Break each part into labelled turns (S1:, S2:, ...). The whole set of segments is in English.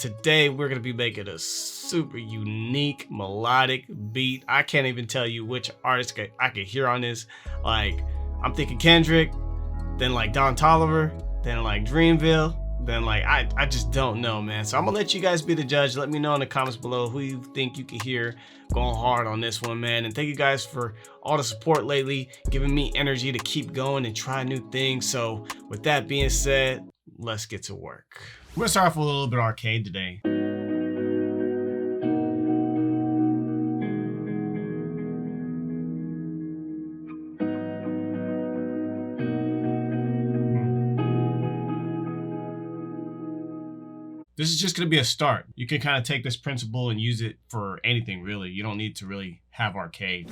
S1: today we're going to be making a super unique melodic beat. I can't even tell you which artist I could hear on this. Like, I'm thinking Kendrick, then like Don Toliver, then like Dreamville, then like I just don't know, man. So I'm gonna let you guys be the judge. Let me know in the comments below who you think you can hear going hard on this one, man. And thank you guys for all the support lately, giving me energy to keep going and try new things. So with that being said, let's get to work. We're gonna start off with a little bit of arcade today. This is just going to be a start. You can kind of take this principle and use it for anything, really. You don't need to really have arcade.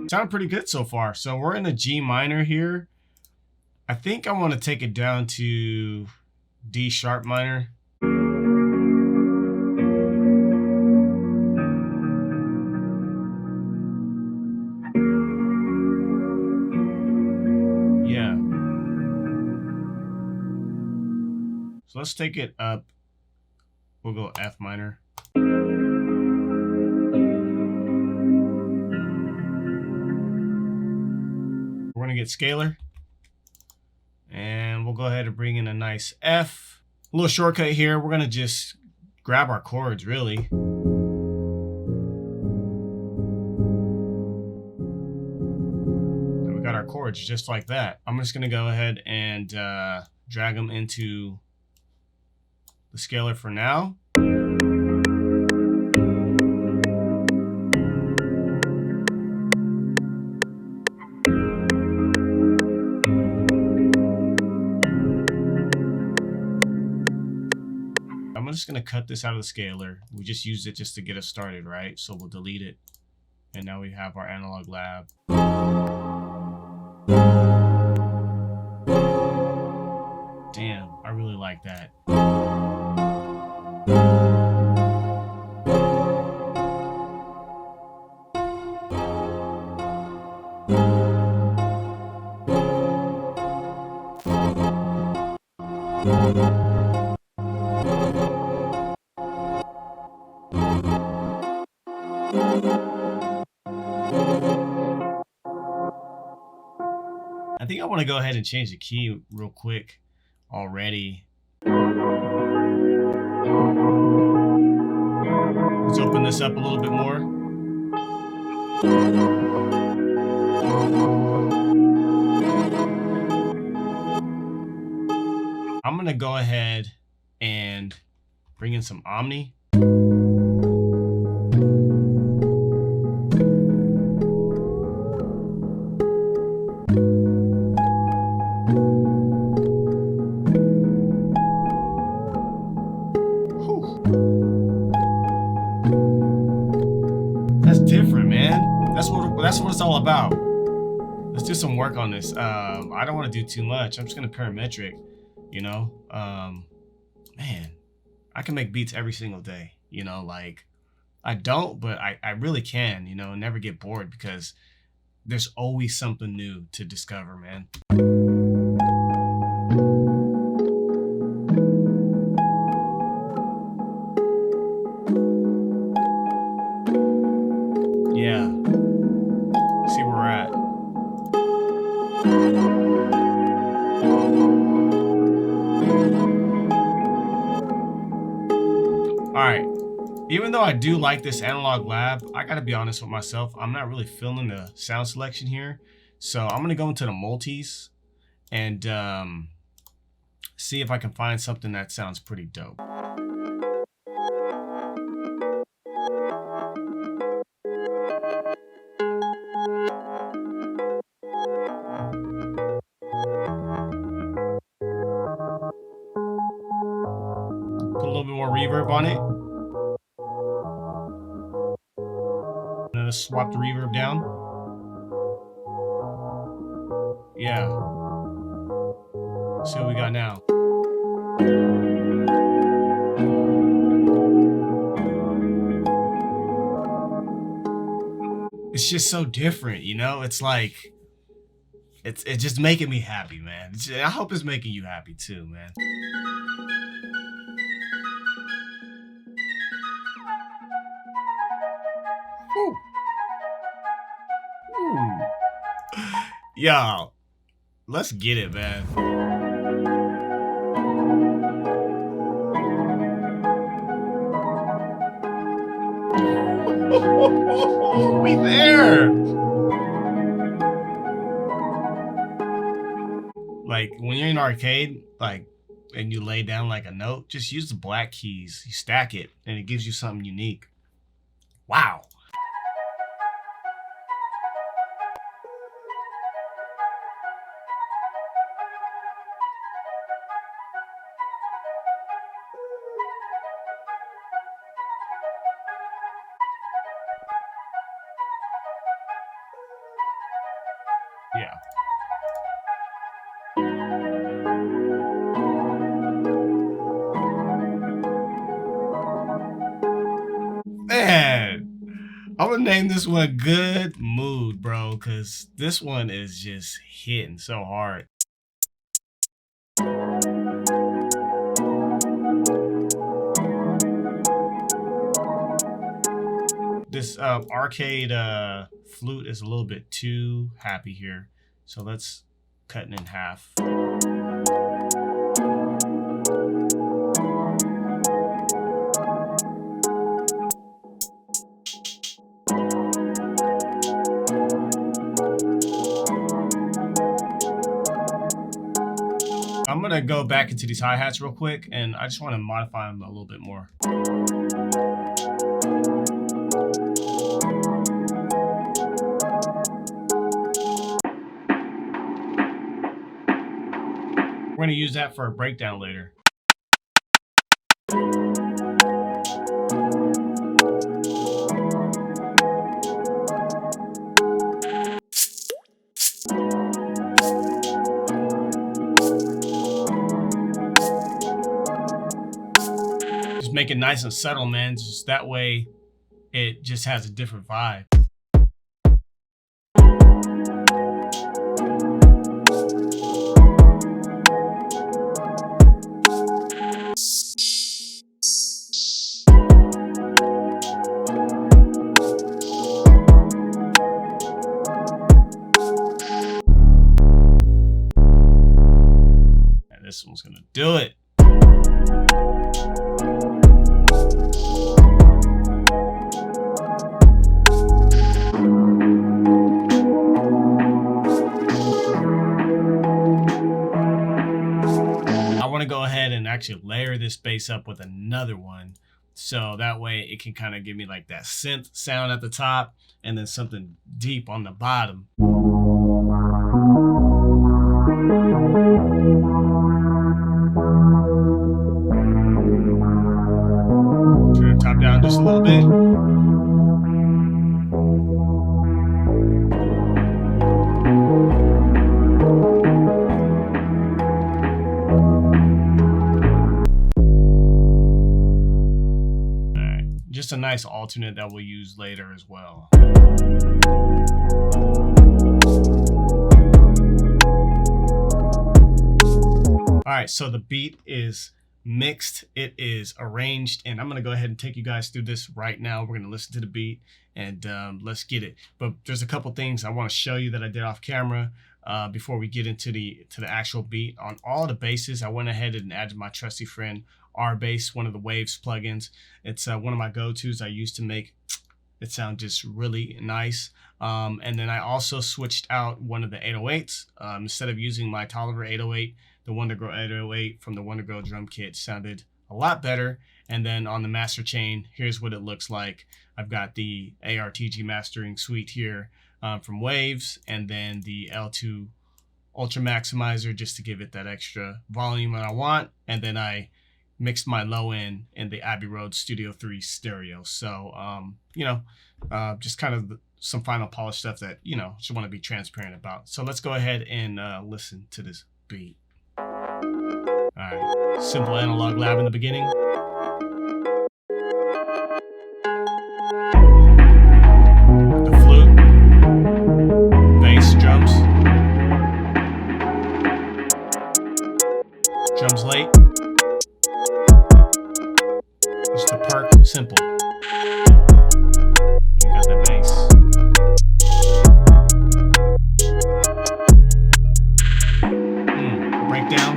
S1: Sounded pretty good so far. So we're in a G minor here. I think I want to take it down to D sharp minor. So let's take it up. We'll go F minor. We're gonna get scalar. And we'll go ahead and bring in a nice F. A little shortcut here. We're gonna just grab our chords, really. And we got our chords just like that. I'm just gonna go ahead and drag them into the scalar for now. I'm just going to cut this out of the scalar. We just used it just to get us started, right? So we'll delete it. And now we have our analog lab. Damn, I really like that. I think I want to go ahead and change the key real quick already. Let's open this up a little bit more. I'm going to go ahead and bring in some omni. That's different, man. That's what it's all about. Let's do some work on this. I don't want to do too much. I'm just gonna parametric, you know. Man, I can make beats every single day, you know. Like, I don't, but I really can, you know, and never get bored because there's always something new to discover, man. Yeah, see where we're at. All right, even though I do like this analog lab, I gotta be honest with myself, I'm not really feeling the sound selection here. So I'm gonna go into the multis and see if I can find something that sounds pretty dope. Put a little bit more reverb on it. And then swap the reverb down. Yeah. Let's see what we got now. it's just so different, you know? It's like, it's just making me happy, man. I hope it's making you happy too, man. Whew. Ooh. Y'all, let's get it, man. We there. Like when you're in an arcade, like, and you lay down like a note, just use the black keys. You stack it, and it gives you something unique. Wow. Yeah. Man, I'm gonna name this one Good Mood, bro, because this one is just hitting so hard. This arcade flute is a little bit too happy here, so let's cut it in half. I'm gonna go back into these hi-hats real quick, and I just want to modify them a little bit more. We're gonna use that for a breakdown later. Just make it nice and subtle, man. Just that way it just has a different vibe. And this one's gonna do it. I want to go ahead and actually layer this bass up with another one, so that way it can kind of give me like that synth sound at the top and then something deep on the bottom. Turn the top down just a little bit. Just a nice alternate that we'll use later as well. All right, so the beat is mixed, it is arranged, and I'm gonna go ahead and take you guys through this right now. We're gonna listen to the beat and let's get it. But there's a couple things I want to show you that I did off camera before we get into the actual beat. On all the basses, I went ahead and added my trusty friend R-Bass, one of the Waves plugins. It's one of my go-tos I use to make it sound just really nice. And then I also switched out one of the 808s. Instead of using my Tolliver 808, the wondagurl 808 from the wondagurl drum kit sounded a lot better. And then on the master chain, here's what it looks like. I've got the ARTG mastering suite here from Waves, and then the L2 Ultra Maximizer just to give it that extra volume that I want. And then I mixed my low end in the Abbey Road Studio 3 stereo. So, you know, just kind of some final polish stuff that, you know, just want to be transparent about. So let's go ahead and listen to this beat. All right, simple analog lab in the beginning. The flute. You got that bass. Breakdown.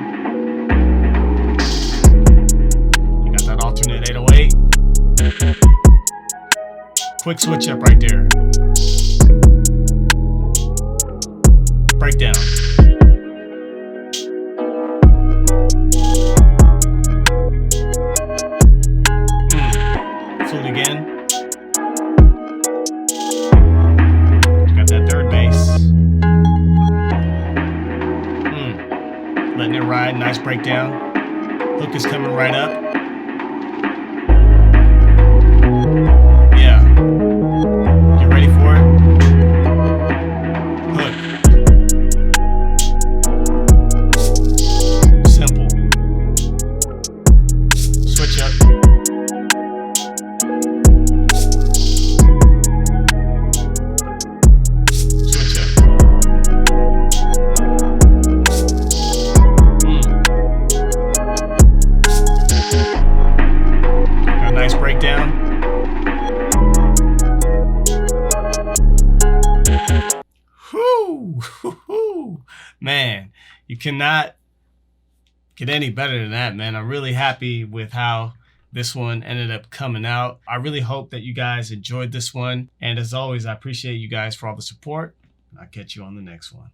S1: You got that alternate 808. Quick switch up right there. Breakdown. Flute again. Got that third bass. Letting it ride, nice breakdown. Hook is coming right up. Yeah. You ready for it? Hook. Simple. Switch up. Switch up. Got a nice breakdown. Whoo! Man, you cannot get any better than that, man. I'm really happy with how this one ended up coming out. I really hope that you guys enjoyed this one. And as always, I appreciate you guys for all the support. I'll catch you on the next one.